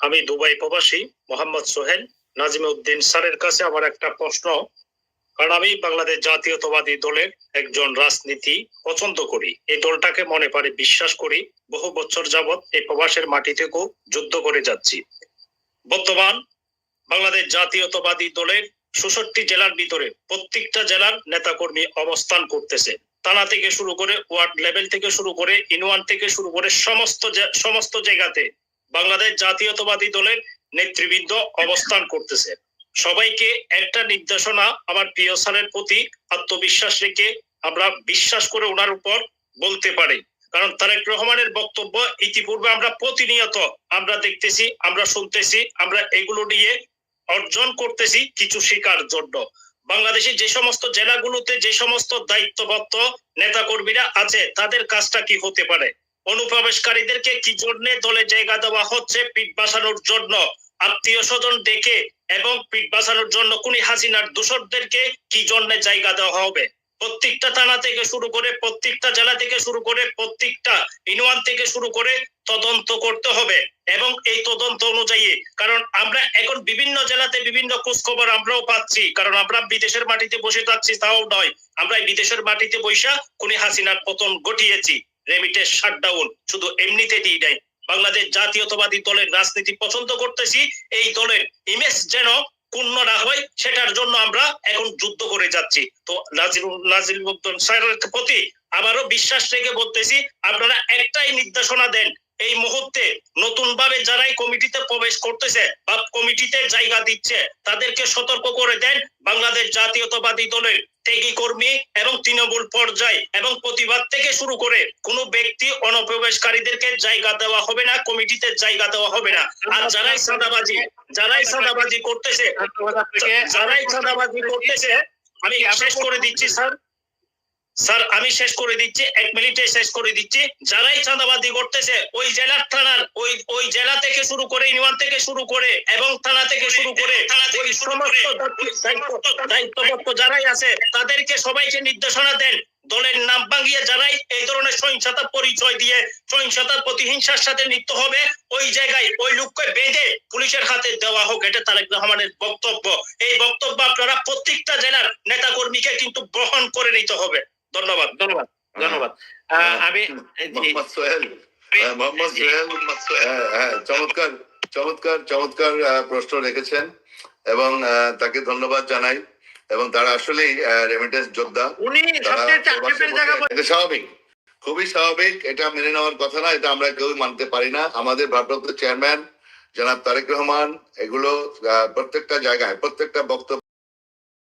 আমি দুবাই প্রবাসী মোহাম্মদ সোহেল নাজিমউদ্দিন স্যারের কাছে আমার একটা প্রশ্ন। কারণ আমি বাংলাদেশ জাতীয়তাবাদী দলের একজন রাজনীতি পছন্দ করি, এই দলটাকে মনে পারে বিশ্বাস করি। বহু বছর যাবৎ এই প্রবাসের মাটি থেকেও যুদ্ধ করে যাচ্ছি। বর্তমান বাংলাদেশ জাতীয়তাবাদী দলের ৬৬ জেলার ভিতরে প্রত্যেকটা জেলার নেতাকর্মী অবস্থান করতেছে। থানা থেকে শুরু করে ওয়ার্ড লেভেল থেকে শুরু করে ইউনিয়ন থেকে শুরু করে সমস্ত জায়গাতে বাংলাদেশ জাতীয়তাবাদী দলের নেতৃবৃন্দ অবস্থান করতেছে। সবাইকে একটা নির্দেশনা আমার প্রিয় স্যারের প্রতি আত্মবিশ্বাস রেখে আমরা বিশ্বাস করে ওনার উপর বলতে পারি। কারণ তারেক রহমানের বক্তব্য ইতিপূর্বে আমরা প্রতিনিয়ত আমরা দেখতেছি, আমরা শুনতেছি, আমরা এগুলো নিয়ে অর্জন করতেছি কিছু শেখার জন্য। বাংলাদেশে যে সমস্ত জেলাগুলোতে যে সমস্ত দায়িত্বপ্রাপ্ত নেতাকর্মীরা আছে তাদের কাজটা কি হতে পারে, অনুপ্রবেশকারীদেরকে কি জন্য দলে জায়গা দেওয়া হচ্ছে, পিঠ বাঁচানোর জন্য আত্মীয় স্বজন ডেকে এবং পিঠ বাঁচানোর জন্য খুনি হাসিনার দোসরদেরকে কি জন্য জায়গা দেওয়া হবে। প্রত্যেকটা থানা থেকে শুরু করে প্রত্যেকটা জেলা থেকে শুরু করে প্রত্যেকটা ইউনিয়ন থেকে শুরু করে তদন্ত করতে হবে এবং এই তদন্ত অনুযায়ী, কারণ আমরা এখন বিভিন্ন জেলাতে বিভিন্ন খোঁজ খবর আমরাও পাচ্ছি, কারণ আমরা বিদেশের মাটিতে বসে থাকছি তাও নয়, আমরা বিদেশের মাটিতে বৈশা খুনি হাসিনার পতন ঘটিয়েছি। রেমিটেন্স শাটডাউন শুধু এমনিতে দিই নাই, বাংলাদেশ জাতীয়তাবাদী দলের রাজনীতি পছন্দ করতেছি, এই দলের ইমেজ যেন পূর্ণ না হয় সেটার জন্য আমরা এখন যুদ্ধ করে যাচ্ছি। তো নাজিমউদ্দিন স্যারের প্রতি আবারও বিশ্বাস রেখে বলতেছি, আপনারা একটাই নির্দেশনা দেন, এই মুহূর্তে নতুন ভাবে যারাই কমিটিতে প্রবেশ করতেছে বা কমিটিতে জায়গা দিচ্ছে তাদেরকে সতর্ক করে দেন, বাংলাদেশ জাতীয়তাবাদী দলের ত্যাগী কর্মী এবং তৃণমূল পর্যায় এবং প্রতিবাদ থেকে শুরু করে কোনো ব্যক্তি অনুপ্রবেশকারীদেরকে জায়গা দেওয়া হবে না, কমিটিতে জায়গা দেওয়া হবে না। আর যারাই সাদাবাজি করতেছে আমি শেষ করে দিচ্ছি স্যার, আমি শেষ করে দিচ্ছি, 1 মিনিটে শেষ করে দিচ্ছি। যারাই চাঁদাবাজি করতেছে ওই জেলার থানার ওই জেলা থেকে শুরু করে ইউনিয়ন থেকে শুরু করে এবং থানা থেকে শুরু করে ওই সমস্ত দায়িত্বপ্রাপ্ত যারাই আছে তাদেরকে সবাইকে নির্দেশনা দেন, দলের নাম ভাঙিয়ে যারাই এই ধরনের সহিংসতা পরিচয় দিয়ে সহিংসতার প্রতিহিংসার সাথে লিপ্ত হবে ওই জায়গায় ওই লোককে বেঁধে পুলিশের হাতে দেওয়া হোক, এটা তারেক রহমানের বক্তব্য। এই বক্তব্য আপনারা প্রত্যেকটা জেলার নেতা কর্মীকে কিন্তু গ্রহণ করে নিতে হবে। ধন্যবাদ। আমি মোহাম্মদ সোহেল চমৎকার প্রশ্ন রেখেছেন এবং তাকে ধন্যবাদ জানাই। এবং তারা আসলেই রেমিটেন্স যোদ্ধা, স্বাভাবিক, খুবই স্বাভাবিক, এটা মেনে নেওয়ার কথা না, এটা আমরা কেউ মানতে পারি না। আমাদের ভারপ্রাপ্ত চেয়ারম্যান জনাব তারেক রহমান এগুলো প্রত্যেকটা জায়গায় প্রত্যেকটা বক্তব্য